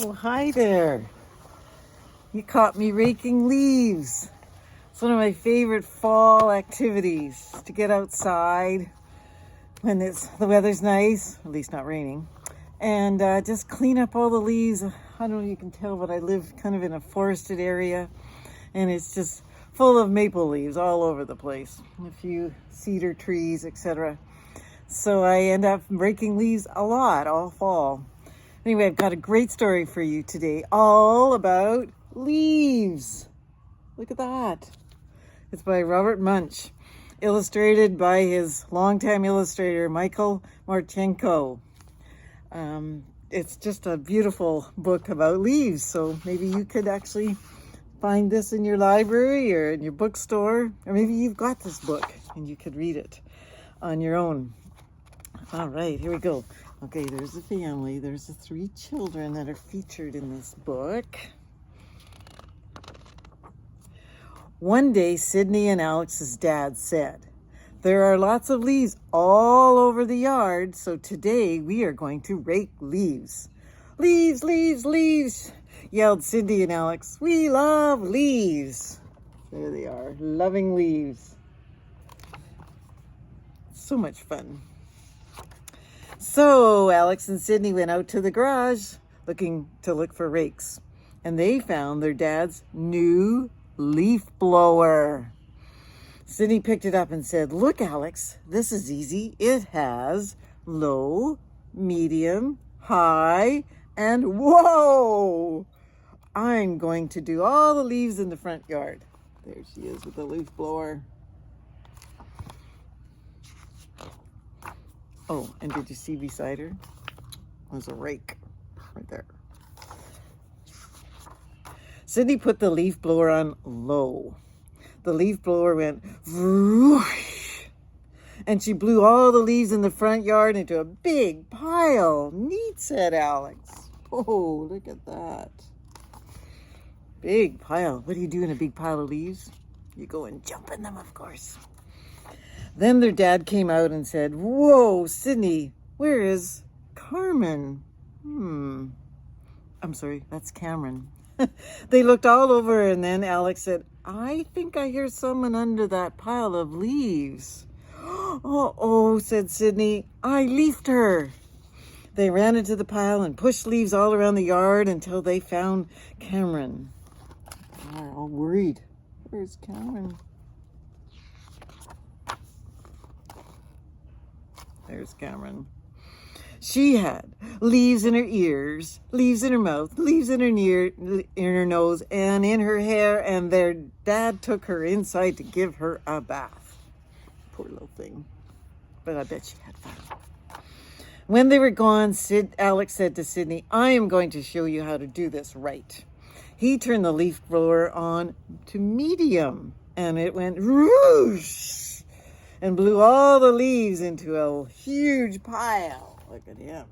Oh, hi there. You caught me raking leaves. It's one of my favorite fall activities, to get outside when the weather's nice, at least not raining, and just clean up all the leaves. I don't know if you can tell, but I live kind of in a forested area, and it's just full of maple leaves all over the place, a few cedar trees, etc. So I end up raking leaves a lot all fall. Anyway, I've got a great story for you today, all about leaves. Look at that. It's by Robert Munsch, illustrated by his longtime illustrator, Michael Marchenko. It's just a beautiful book about leaves, so maybe you could actually find this in your library or in your bookstore, or maybe you've got this book and you could read it on your own. All right, here we go. Okay, there's the family. There's the 3 children that are featured in this book. One day, Sydney and Alex's dad said, "There are lots of leaves all over the yard, so today we are going to rake leaves." "Leaves, leaves, leaves," yelled Sydney and Alex. "We love leaves." There they are, loving leaves. So much fun. So Alex and Sydney went out to the garage to look for rakes, and they found their dad's new leaf blower. Sydney picked it up and said, "Look, Alex, this is easy. It has low, medium, high, and whoa! I'm going to do all the leaves in the front yard." There she is with the leaf blower. Oh, and did you see beside her was a rake right there. Sydney put the leaf blower on low. The leaf blower went whoosh, and she blew all the leaves in the front yard into a big pile. "Neat," said Alex. "Oh, look at that. Big pile. What do you do in a big pile of leaves? You go and jump in them, of course." Then their dad came out and said, "Whoa, Sydney, where is Carmen?" I'm sorry, that's Cameron. They looked all over, and then Alex said, "I think I hear someone under that pile of leaves." "Oh," said Sydney, "I leafed her." They ran into the pile and pushed leaves all around the yard until they found Cameron. They're all worried. Where's Cameron? There's Cameron. She had leaves in her ears, leaves in her mouth, leaves in her nose, and in her hair, and their dad took her inside to give her a bath. Poor little thing. But I bet she had fun. When they were gone, Alex said to Sydney, "I am going to show you how to do this right." He turned the leaf blower on to medium, and it went whoosh and blew all the leaves into a huge pile. Look at him.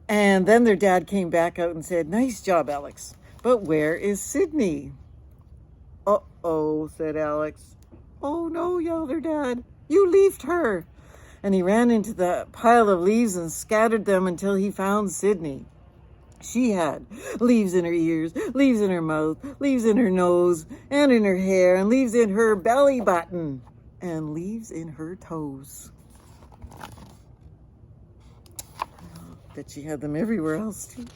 And then their dad came back out and said, "Nice job, Alex. But where is Sydney?" "Uh-oh," said Alex. "Oh no," yelled her dad. "You leafed her." And he ran into the pile of leaves and scattered them until he found Sydney. She had leaves in her ears, leaves in her mouth, leaves in her nose, and in her hair, and leaves in her belly button, and leaves in her toes. Bet she had them everywhere else too.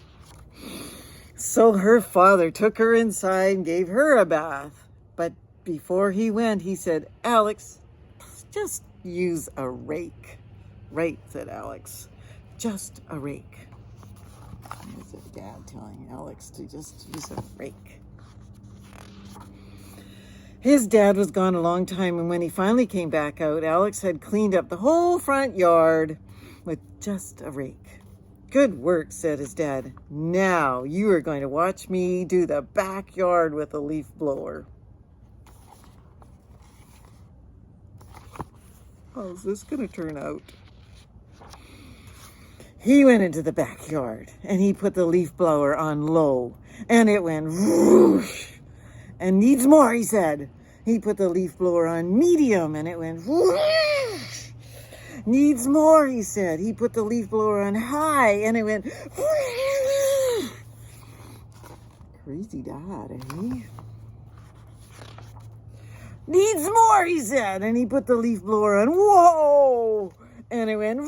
So her father took her inside and gave her a bath. But before he went, he said, "Alex, just use a rake." "Right," said Alex. "Just a rake." There's his dad telling Alex to just use a rake. His dad was gone a long time, and when he finally came back out, Alex had cleaned up the whole front yard with just a rake. "Good work," said his dad. "Now you are going to watch me do the backyard with a leaf blower." How's this going to turn out? He went into the backyard, and he put the leaf blower on low, and it went whoosh. "And needs more," he said. He put the leaf blower on medium, and it went whoosh. Needs more, he said. He put the leaf blower on high and it went crazy dad, eh? Needs more, he said, and he put the leaf blower on. Whoa! And it went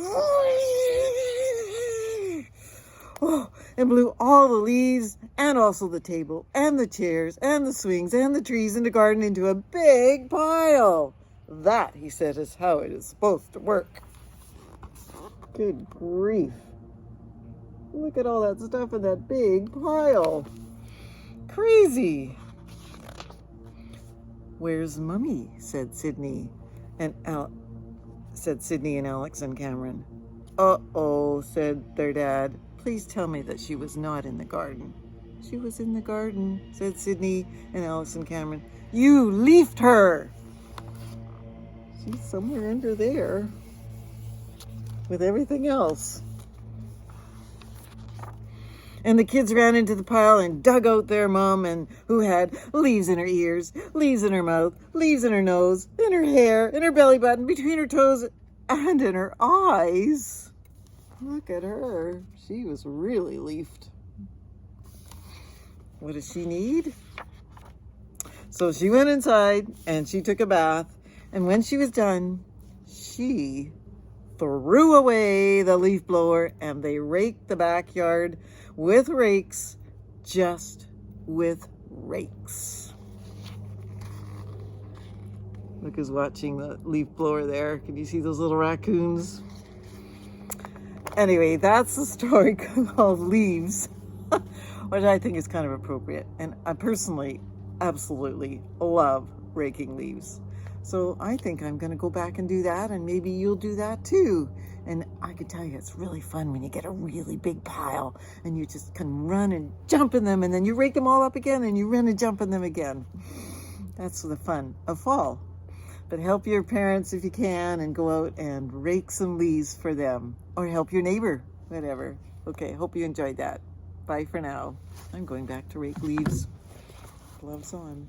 and blew all the leaves and also the table and the chairs and the swings and the trees in the garden into a big pile. That, he said, is how it is supposed to work. Good grief. Look at all that stuff in that big pile. Crazy. Where's Mummy? said Sydney and Alex and Cameron. Uh-oh, said their dad. Please tell me that she was not in the garden. She was in the garden, said Sydney and Alex and Cameron. You leafed her. She's somewhere under there with everything else. And the kids ran into the pile and dug out their mom, and who had leaves in her ears, leaves in her mouth, leaves in her nose, in her hair, in her belly button, between her toes, and in her eyes. Look at her. She was really leafed. What does she need? So she went inside and she took a bath, and when she was done, she threw away the leaf blower and they raked the backyard with rakes, just with rakes. Look who's watching the leaf blower there. Can you see those little raccoons? Anyway, that's the story called Leaves, which I think is kind of appropriate. And I personally absolutely love raking leaves. So I think I'm going to go back and do that, and maybe you'll do that too. And I can tell you, it's really fun when you get a really big pile and you just can run and jump in them, and then you rake them all up again and you run and jump in them again. That's the fun of fall. But help your parents if you can and go out and rake some leaves for them, or help your neighbor, whatever. Okay, hope you enjoyed that. Bye for now. I'm going back to rake leaves. Gloves on.